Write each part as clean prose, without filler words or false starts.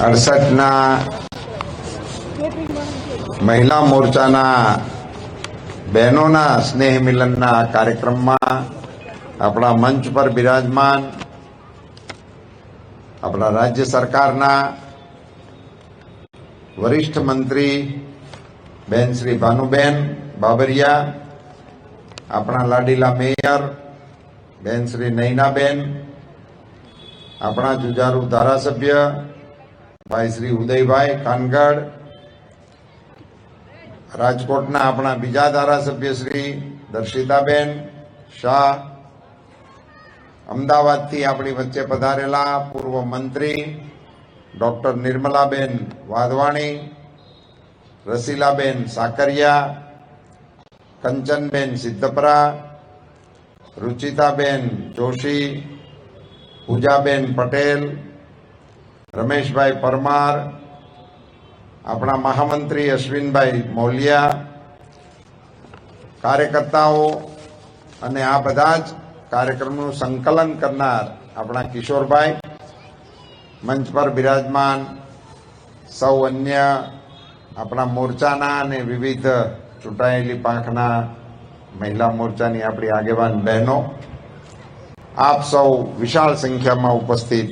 68ના મહિલા મોરચાના બહેનોના સ્નેહ મિલનના કાર્યક્રમમાં આપણા મંચ પર બિરાજમાન આપણા રાજ્ય સરકારના વરિષ્ઠ મંત્રી બેન શ્રી ભાનુબેન બાબરિયા, આપણા લાડીલા મેયર બેન શ્રી નૈનાબેન, આપણા જુજારુ ધારાસભ્ય ભાઈ શ્રી ઉદયભાઈ કાનગડ, રાજકોટના આપણા બીજા ધારાસભ્ય શ્રી દર્શિતાબેન શાહ, અમદાવાદથી આપણી વચ્ચે પધારેલા પૂર્વ મંત્રી ડોક્ટર નિર્મલાબેન વાધવાણી, રસીલાબેન સાકરિયા, કંચનબેન સિદ્ધપરા, રુચિતાબેન જોશી, પૂજાબેન પટેલ, રમેશભાઈ પરમાર, આપણા મહામંત્રી અશ્વિનભાઈ મોલિયા, કાર્યકર્તાઓ અને આ બધા જ કાર્યક્રમનું સંકલન કરનાર આપણા કિશોરભાઈ, મંચ પર બિરાજમાન સૌ અન્ય આપણા મોરચાના અને વિવિધ ચૂંટાયેલી પાંખના મહિલા મોરચાની આપણી આગેવાન બહેનો, આપ સૌ વિશાળ સંખ્યામાં ઉપસ્થિત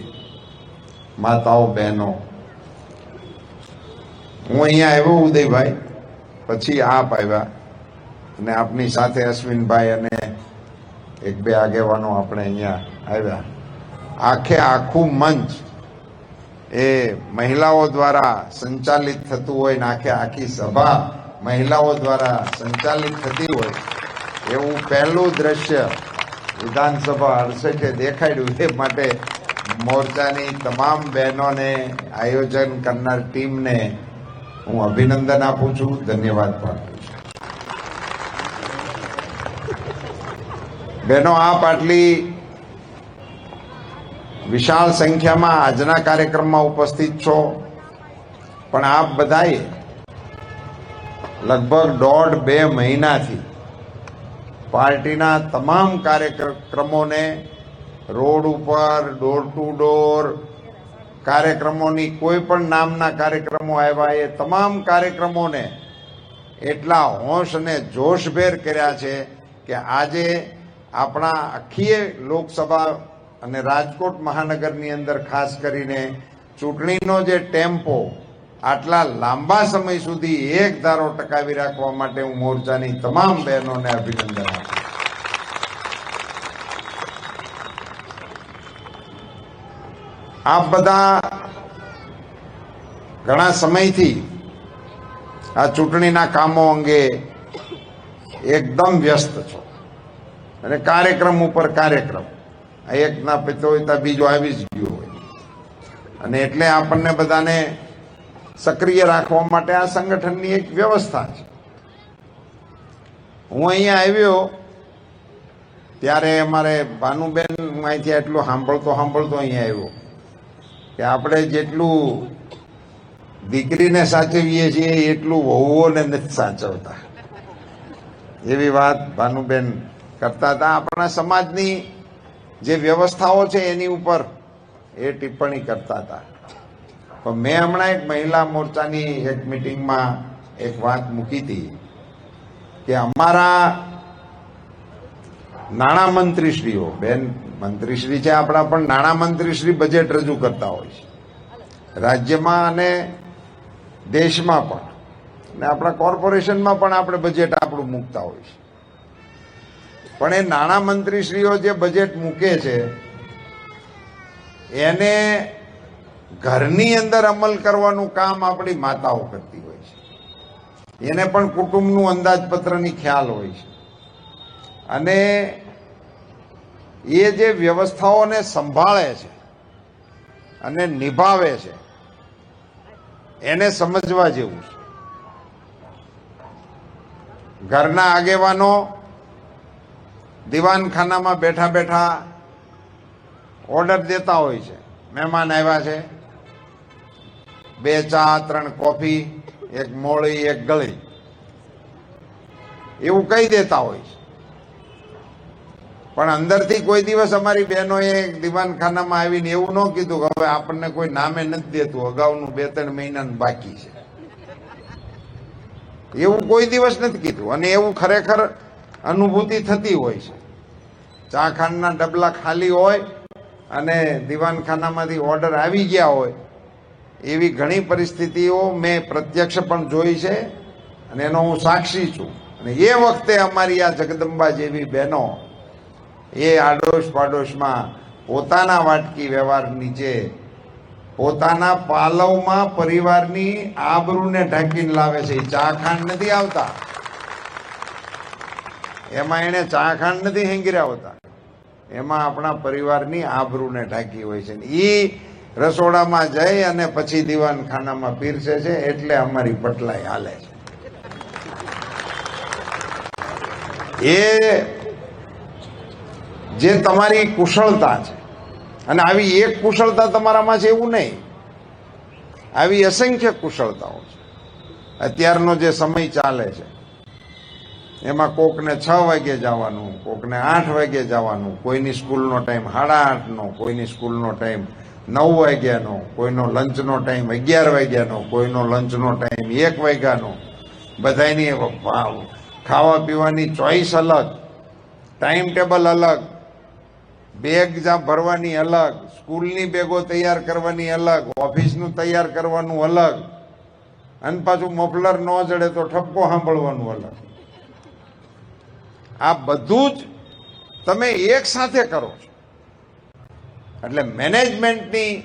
માતાઓ બહેનો, હું અહીંયા આવ્યો ઉદયભાઈ, પછી આપ આવ્યા અને આપની સાથે અશ્વિનભાઈ અને એક બે આગેવાનો આપણે અહીંયા આવ્યા. આખું મંચ એ મહિલાઓ દ્વારા સંચાલિત થતું હોય ને આખી સભા મહિલાઓ દ્વારા સંચાલિત થતી હોય એવું પહેલું દ્રશ્ય વિધાનસભા 68 દેખાડ્યું. એ માટે મોરચાની તમામ બહેનોને, આયોજન કરનાર ટીમને હું અભિનંદન આપું છું, ધન્યવાદ પાઠવું છું. બહેનો, આપ આટલી વિશાળ સંખ્યામાં આજના કાર્યક્રમમાં ઉપસ્થિત છો, પણ આપ બધાએ લગભગ 1.5-2 મહિનાથી પાર્ટીના તમામ કાર્યક્રમોને રોડ ઉપર, ડોર ટુ ડોર કાર્યક્રમોની કોઈ પણ નામના કાર્યક્રમો આવ્યા એ તમામ કાર્યક્રમોને એટલા હોશ અને જોશભેર કર્યા છે કે આજે આપણા આખી લોકસભા અને રાજકોટ મહાનગરની અંદર ખાસ કરીને ચૂંટણીનો જે ટેમ્પો આટલા લાંબા સમય સુધી એક ધારો ટકાવી રાખવા માટે હું મોરચાની તમામ બહેનોને અભિનંદન આપું. આપ બધા ઘણા સમયથી આ ચૂંટણીના કામો અંગે એકદમ વ્યસ્ત છો અને કાર્યક્રમ ઉપર કાર્યક્રમ, એક ના પતો હોય તો બીજો આવી જ ગયો હોય, અને એટલે આપણને બધાને સક્રિય રાખવા માટે આ સંગઠનની એક વ્યવસ્થા છે. હું અહીંયા આવ્યો ત્યારે અમારે ભાનુબેન, હું અહીંથી એટલું સાંભળતો અહીંયા આવ્યો કે આપણે જેટલું દીકરીને સાચવીએ છીએ એટલું વહુઓને નથી સાચવતા, એવી વાત ભાનુબેન કરતા હતા. આપણા સમાજની જે વ્યવસ્થાઓ છે એની ઉપર એ ટિપ્પણી કરતા હતા. પણ મેં હમણાં એક મહિલા મોરચાની એક મિટિંગમાં એક વાત મૂકી હતી કે અમારા નાણામંત્રીશ્રીઓ, બેન મંત્રીશ્રી છે આપણા, પણ નાણામંત્રીશ્રી બજેટ રજૂ કરતા હોય છે રાજ્યમાં અને દેશમાં પણ, અને આપણા કોર્પોરેશનમાં પણ આપણે બજેટ આપણું મૂકતા હોય છે. પણ એ નાણામંત્રીશ્રીઓ જે બજેટ મૂકે છે એને ઘરની અંદર અમલ કરવાનું કામ આપણી માતાઓ કરતી હોય છે. એને પણ કુટુંબનું અંદાજપત્રની ખ્યાલ હોય છે, અને એ જે વ્યવસ્થાઓને સંભાળે છે અને નિભાવે છે એને સમજવા જેવું છે. ઘરના આગેવાનો દીવાનખાનામાં બેઠા બેઠા ઓર્ડર દેતા હોય છે, મહેમાન આવ્યા છે, 2 ચા 3 કોફી, 1 મોળી 1 ગળી, એવું કહી દેતા હોય છે. પણ અંદરથી કોઈ દિવસ અમારી બહેનોએ દીવાનખાનામાં આવીને એવું ન કીધું કે હવે આપણને કોઈ નામે નથી દેતું, અગાઉનું 2-3 મહિનાનું બાકી છે, એવું કોઈ દિવસ નથી કીધું. અને એવું ખરેખર અનુભૂતિ થતી હોય છે. ચા ખાંડના ડબલા ખાલી હોય અને દીવાનખાનામાંથી ઓર્ડર આવી ગયા હોય એવી ઘણી પરિસ્થિતિઓ મેં પ્રત્યક્ષ પણ જોઈ છે અને એનો હું સાક્ષી છું. અને એ વખતે અમારી આ જગદંબા જેવી બહેનો એ આડોશ પાડોશમાં પોતાના વાટકી વ્યવહાર નીચે પોતાના પાલવમાં પરિવારની આબરૂને ઢાંકીને લાવે છે. ચા ખાંડ નથી આવતા, એમાં એને ચા ખાંડ નથી હેંગર્યા હોતા, એમાં આપણા પરિવારની આબરૂને ઢાંકી હોય છે. એ રસોડામાં જઈ અને પછી દીવાનખાનામાં પીરસે છે, એટલે અમારી પટલાઈ હાલે છે. એ જે તમારી કુશળતા છે, અને આવી એક કુશળતા તમારામાં છે એવું નહીં, આવી અસંખ્ય કુશળતાઓ છે. અત્યારનો જે સમય ચાલે છે એમાં કોકને 6 વાગે જવાનું, કોકને 8 વાગે જવાનું, કોઈની સ્કૂલનો ટાઈમ 8:30નો, કોઈની સ્કૂલનો ટાઈમ 9 વાગ્યાનો, કોઈનો લંચનો ટાઈમ 11 વાગ્યાનો, કોઈનો લંચનો ટાઈમ 1 વાગ્યાનો. બધાની ખાવા પીવાની ચોઈસ અલગ, ટાઈમ ટેબલ અલગ, બેગ ભરવાની અલગ, સ્કૂલની બેગો તૈયાર કરવાની અલગ, ઓફિસનું તૈયાર કરવાનું અલગ, અને પાછું મફલર ન જડે તો ઠપકો સાંભળવાનું અલગ. આ બધું જ તમે એક સાથે કરો છો. એટલે મેનેજમેન્ટની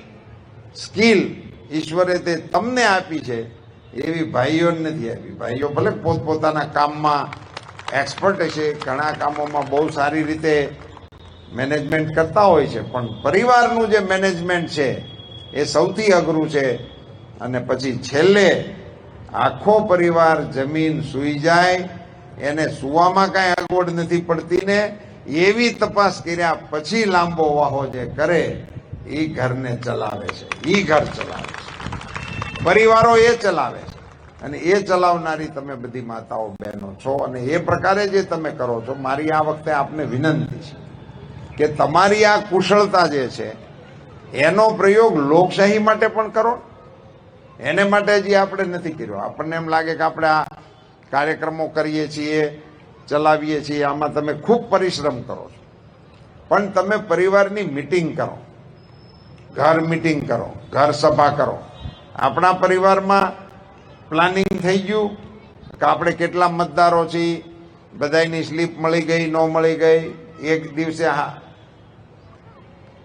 સ્કિલ ઈશ્વરે તે તમને આપી છે, એવી ભાઈઓને નથી આપી. ભાઈઓ ભલે પોતપોતાના કામમાં એક્સપર્ટ છે, ઘણા કામોમાં બહુ સારી રીતે મેનેજમેન્ટ કરતા હોય છે, પણ પરિવારનું જે મેનેજમેન્ટ છે એ સૌથી અઘરું છે. અને પછી છેલ્લે આખો પરિવાર જમીન સૂઈ જાય, એને સુવામાં કાંઈ અગવડ નથી પડતી ને એવી તપાસ કર્યા પછી લાંબો વાહો જે કરે એ ઘરને ચલાવે છે, એ ઘર ચલાવે છે, પરિવારો એ ચલાવે છે. અને એ ચલાવનારી તમે બધી માતાઓ બહેનો છો, અને એ પ્રકારે જે તમે કરો છો, મારી આ વખતે આપને વિનંતી છે કે તમારી આ કુશળતા જે છે એનો પ્રયોગ લોકશાહી માટે પણ કરો. એને માટે હજી આપણે નથી કર્યો. આપણને એમ લાગે કે આપણે આ કાર્યક્રમો કરીએ છીએ, ચલાવીએ છીએ, આમાં તમે ખૂબ પરિશ્રમ કરો છો, પણ તમે પરિવારની મિટિંગ કરો, ઘર મિટિંગ કરો, ઘર સભા કરો. આપણા પરિવારમાં પ્લાનિંગ થઈ ગયું કે આપણે કેટલા મતદારો છીએ, બધાની સ્લીપ મળી ગઈ, ન મળી ગઈ, એક દિવસે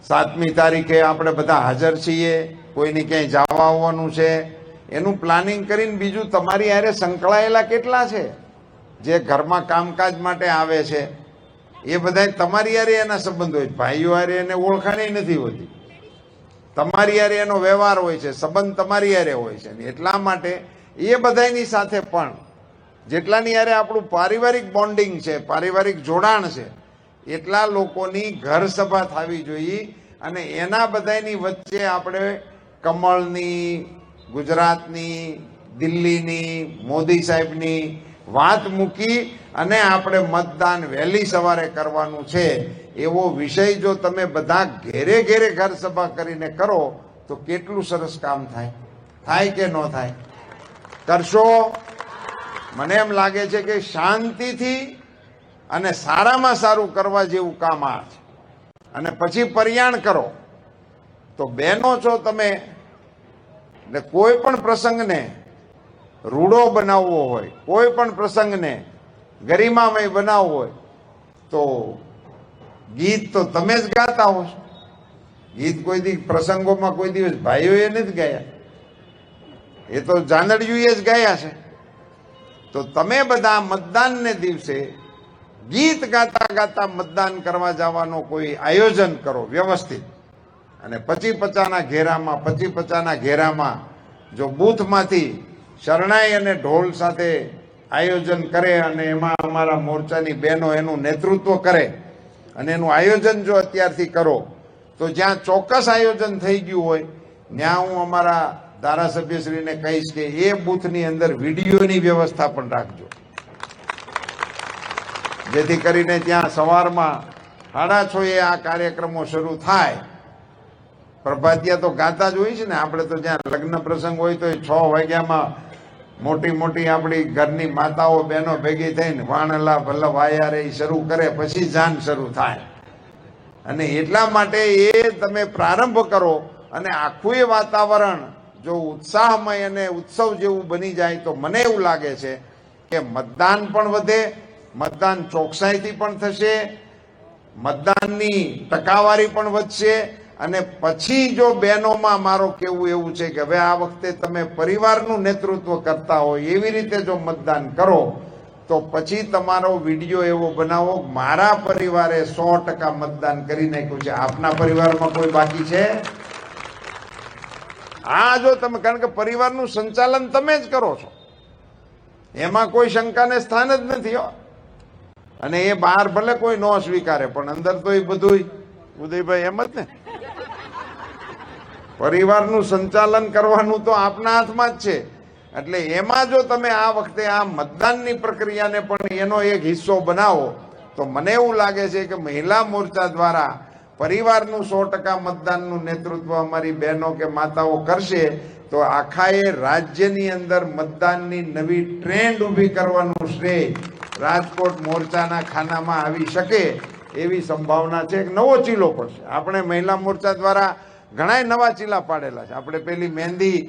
7મી તારીખે આપણે બધા હાજર છીએ, કોઈની ક્યાંય જવા આવવાનું છે, એનું પ્લાનિંગ કરીને બીજું તમારી હારે સંકળાયેલા કેટલા છે જે ઘરમાં કામકાજ માટે આવે છે, એ બધા તમારી હારે એના સંબંધ હોય. ભાઈઓ હારે એને ઓળખાણી નથી હોતી, તમારી હારે એનો વ્યવહાર હોય છે, સંબંધ તમારી હારે હોય છે. એટલા માટે એ બધાની સાથે પણ જેટલાની હારે આપણું પારિવારિક બોન્ડિંગ છે, પારિવારિક જોડાણ છે, એટલા લોકોની ઘર સભા થવી જોઈએ. અને એના બધાની વચ્ચે આપણે કમળની, ગુજરાતની, દિલ્હીની, મોદી સાહેબની વાત મૂકી અને આપણે મતદાન વહેલી સવારે કરવાનું છે એવો વિષય જો તમે બધા ઘેરે ઘેરે ઘર સભા કરીને કરો તો કેટલું સરસ કામ થાય. થાય કે ન થાય? કરશો? મને એમ લાગે છે કે શાંતિથી અને સારામાં સારું કરવા જેવું કામ આ છે. અને પછી પરિયાણ કરો. તો બહેનો છો તમે, એટલે કોઈ પણ પ્રસંગને રૂડો બનાવવો હોય, કોઈ પણ પ્રસંગને ગરિમામય બનાવવો હોય તો ગીત તો તમે જ ગાતા હો છો. ગીત કોઈ દી પ્રસંગોમાં કોઈ દિવસ ભાઈઓએ નથી ગાયા, એ તો જાનડિયુએ જ ગાયા છે. તો તમે બધા મતદાનને દિવસે ગીત ગાતા ગાતા મતદાન કરવા જવાનો કોઈ આયોજન કરો વ્યવસ્થિત. અને 50-50ના ઘેરામાં જો બૂથમાંથી શરણાઈ અને ઢોલ સાથે આયોજન કરે અને એમાં અમારા મોરચાની બહેનો એનું નેતૃત્વ કરે અને એનું આયોજન જો અત્યારથી કરો તો જ્યાં ચોક્કસ આયોજન થઈ ગયું હોય ત્યાં હું અમારા ધારાસભ્યશ્રીને કહીશ કે એ બૂથની અંદર વિડીયોની વ્યવસ્થા પણ રાખજો, જેથી કરીને ત્યાં સવારમાં 6:30 આ કાર્યક્રમો શરૂ થાય. પ્રભાતિયા તો ગાતા જ હોય છે ને, આપણે તો જ્યાં લગ્ન પ્રસંગ હોય તો 6 વાગ્યામાં મોટી મોટી આપણી ઘરની માતાઓ બહેનો ભેગી થઈને વાણલા ભલ્લા વાયા રે શરૂ કરે, પછી જાન શરૂ થાય. અને એટલા માટે એ તમે પ્રારંભ કરો અને આખું એ વાતાવરણ જો ઉત્સાહમય અને ઉત્સવ જેવું બની જાય તો મને એવું લાગે છે કે મતદાન પણ વધે, મતદાન ચોકસાઈથી પણ થશે, મતદાનની ટકાવારી પણ વધશે. અને પછી જો બહેનોમાં મારો કહેવું એવું છે કે હવે આ વખતે તમે પરિવારનું નેતૃત્વ કરતા હોય એવી રીતે જો મતદાન કરો તો પછી તમારો વિડીયો એવો બનાવો, મારા પરિવારે 100% મતદાન કરી નાખ્યું છે, આપના પરિવારમાં કોઈ બાકી છે? આ જો તમે, કારણ કે પરિવારનું સંચાલન તમે જ કરો છો, એમાં કોઈ શંકાને સ્થાન જ નથી હો. અને એ બહાર ભલે કોઈ ન સ્વીકારે પણ અંદર તો એ બધું ઉદયભાઈ એમ જ ને, પરિવારનું સંચાલન કરવાનું તો આપના હાથમાં જ છે. એટલે એમાં જો તમે આ વખતે આ મતદાનની પ્રક્રિયાને પણ એનો એક હિસ્સો બનાવો તો મને એવું લાગે છે કે મહિલા મોરચા દ્વારા પરિવારનું 100% મતદાનનું નેતૃત્વ અમારી બહેનો કે માતાઓ કરશે તો આખા એ રાજ્યની અંદર મતદાનની નવી ટ્રેન્ડ ઊભી કરવાનું શ્રેય રાજકોટ મોરચાના ખાનામાં આવી શકે એવી સંભાવના છે. નવો ચીલો પડશે. આપણે મહિલા મોરચા દ્વારા ઘણા નવા ચીલા પાડેલા છે. આપણે પેલી મહેંદી,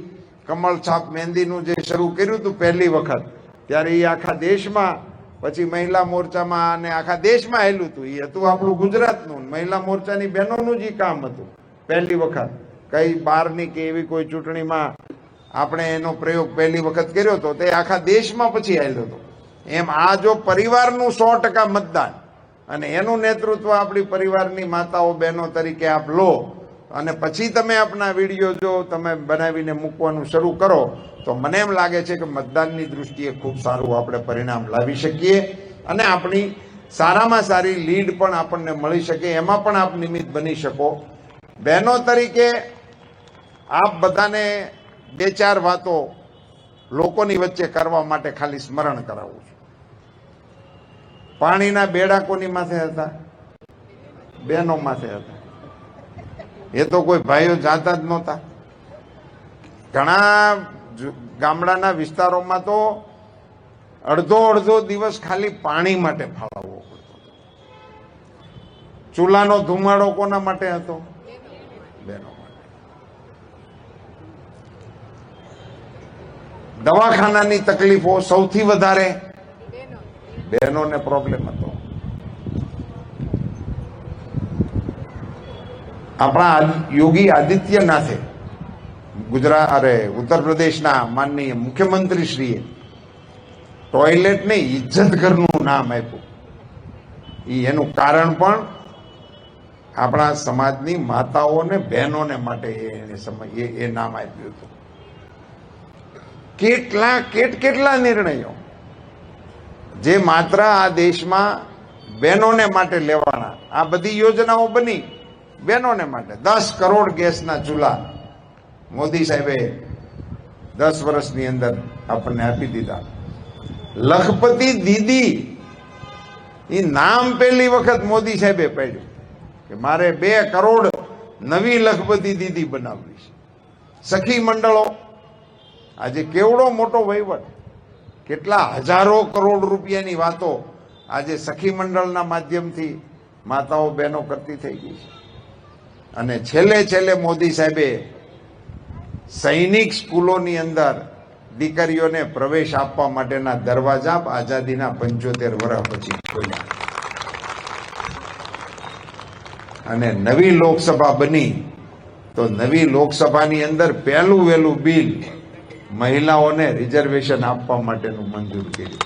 કમળ છાપ મહેંદીનું જે શરૂ કર્યું હતું પહેલી વખત, ત્યારે એ આખા દેશમાં, પછી મહિલા મોરચામાં અને આખા દેશમાં હેલું હતું. એ હતું આપણું ગુજરાતનું મહિલા મોરચાની બહેનોનું જ કામ હતું પહેલી વખત. કઈ બહારની કે એવી કોઈ ચૂંટણીમાં આપણે એનો પ્રયોગ પહેલી વખત કર્યો હતો તે આખા દેશમાં પછી હેલ્યો હતો. એમ આ જો પરિવારનું 100% મતદાન અને એનું નેતૃત્વ આપણી પરિવારની માતાઓ બહેનો તરીકે આપ લો અને પછી તમે આપણા વિડીયો જો તમે બનાવીને મૂકવાનું શરૂ કરો તો મને એમ લાગે છે કે મતદાનની દૃષ્ટિએ ખૂબ સારું આપણે પરિણામ લાવી શકીએ અને આપણી સારામાં સારી લીડ પણ આપણને મળી શકે, એમાં પણ આપ નિમિત્ત બની શકો. બહેનો તરીકે આપ બધાને 2-4 વાતો લોકોની વચ્ચે કરવા માટે ખાલી સ્મરણ કરાવું છું. પાણીના બેડા કોની માથે હતા? બહેનો માથે હતા. એ તો કોઈ ભાઈઓ જાતા જ નહોતા. ઘણા ગામડાના વિસ્તારોમાં તો અડધો દિવસ ખાલી પાણી માટે ફાળવવો પડતો. ચૂલાનો ધુમાડો કોના માટે હતો? બહેનો માટે. દવાખાનાની તકલીફો સૌથી વધારે બહેનોને પ્રોબ્લેમ હતો. આપણા યોગી આદિત્યનાથે ઉત્તર પ્રદેશના માનનીય મુખ્યમંત્રી શ્રીએ ટોયલેટને ઇજ્જત ઘરનું નામ આપ્યું. એનું કારણ પણ આપણા સમાજની માતાઓને બહેનોને માટે એ નામ આપ્યું હતું. કેટલા નિર્ણયો જે માત્ર આ દેશમાં બહેનોને માટે લેવાના, આ બધી યોજનાઓ બની બહેનોને માટે. 10 કરોડ ગેસના ચૂલા મોદી સાહેબે 10 વર્ષની અંદર આપણને આપી દીધા. લખપતિ દીદી એ નામ પહેલી વખત મોદી સાહેબે પાડ્યું કે મારે 2 કરોડ નવી લખપતિ દીદી બનાવવી છે. સખી મંડળો આજે કેવડો મોટો વહીવટ, કેટલા હજારો કરોડ રૂપિયાની વાતો આજે સખી મંડળના માધ્યમથી માતાઓ બહેનો કરતી થઈ ગઈ છે. અને છેલ્લે મોદી સાહેબે સૈનિક સ્કૂલોની અંદર દીકરીઓને પ્રવેશ આપવા માટેના દરવાજા આઝાદીના 75 વર્ષ પછી ખોલ્યા. અને નવી લોકસભા બની તો નવી લોકસભાની અંદર પહેલું વહેલું બિલ મહિલાઓને રિઝર્વેશન આપવા માટેનું મંજૂર કર્યું.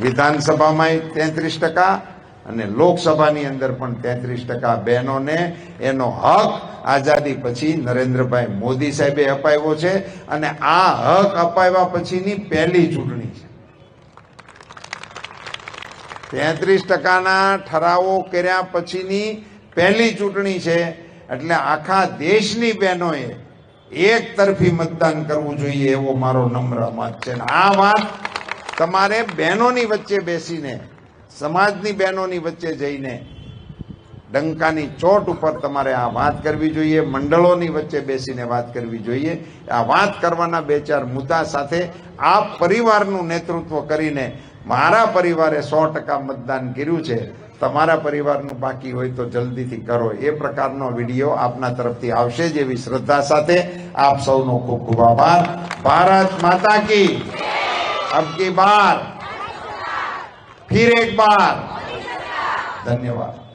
વિધાનસભામાં 33% અને લોકસભાની અંદર પણ 33% બહેનોને એનો હક આઝાદી પછી નરેન્દ્રભાઈ મોદી સાહેબે અપાવ્યો છે. અને આ હક અપાવ્યા પછીની પહેલી ચૂંટણી છે. 33%ના ઠરાવો કર્યા પછીની પહેલી ચૂંટણી છે. એટલે આખા દેશની બહેનોએ એક તરફી મતદાન કરવું જોઈએ એવો મારો નમ્ર મત છે. આ વાત તમારે બહેનોની વચ્ચે બેસીને, સમાજની બહેનોની વચ્ચે જઈને ડંકાની ચોટ ઉપર તમારે આ વાત કરવી જોઈએ, મંડળોની વચ્ચે બેસીને વાત કરવી જોઈએ. આ વાત કરવાના 2-4 મુદ્દા સાથે આ પરિવારનું નેતૃત્વ કરીને મારા પરિવારે 100% મતદાન કર્યું છે, તમારા પરિવારનું બાકી હોય તો જલ્દીથી કરો, એ પ્રકારનો વિડીયો આપના તરફથી આવશે જેવી શ્રદ્ધા સાથે આપ સૌનો ખૂબ ખૂબ આભાર. ભારત માતા કી અબ કી બાર ફિર એક બાર. ધન્યવાદ.